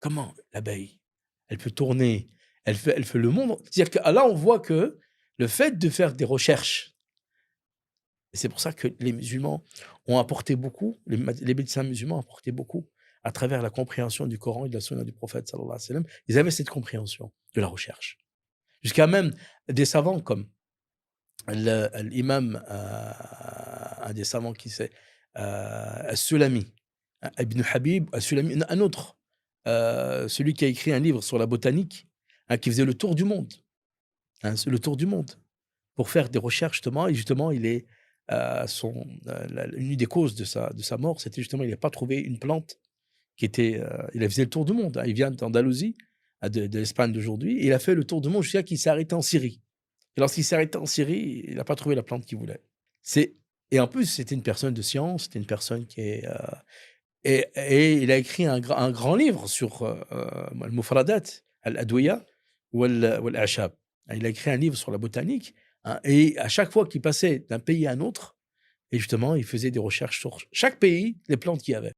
comment l'abeille, elle peut tourner, elle fait le monde. C'est-à-dire que là, on voit que le fait de faire des recherches, et c'est pour ça que les musulmans ont apporté beaucoup, les médecins musulmans ont apporté beaucoup à travers la compréhension du Coran et de la sunna du prophète sallallahu alayhi wa sallam. Ils avaient cette compréhension de la recherche. Jusqu'à même des savants comme l'imam, un des savants qui c'est, As-Sulami, Ibn Habib As-Sulami, un autre, celui qui a écrit un livre sur la botanique, qui faisait le tour du monde, le tour du monde pour faire des recherches justement et justement il est, son, une des causes de sa mort, c'était justement il n'a pas trouvé une plante qui était, il a faisait le tour du monde, hein. Il vient d'Andalousie, de l'Espagne d'aujourd'hui et il a fait le tour du monde jusqu'à qu'il s'est arrêté en Syrie. Et lorsqu'il s'est arrêté en Syrie, il n'a pas trouvé la plante qu'il voulait. C'est et en plus, c'était une personne de science, c'était une personne qui est, et il a écrit un grand livre sur, al-Mufradat al-Adwiya wal-A'shab. Il a écrit un livre sur la botanique, hein, et à chaque fois qu'il passait d'un pays à un autre et justement, il faisait des recherches sur chaque pays, les plantes qu'il y avait.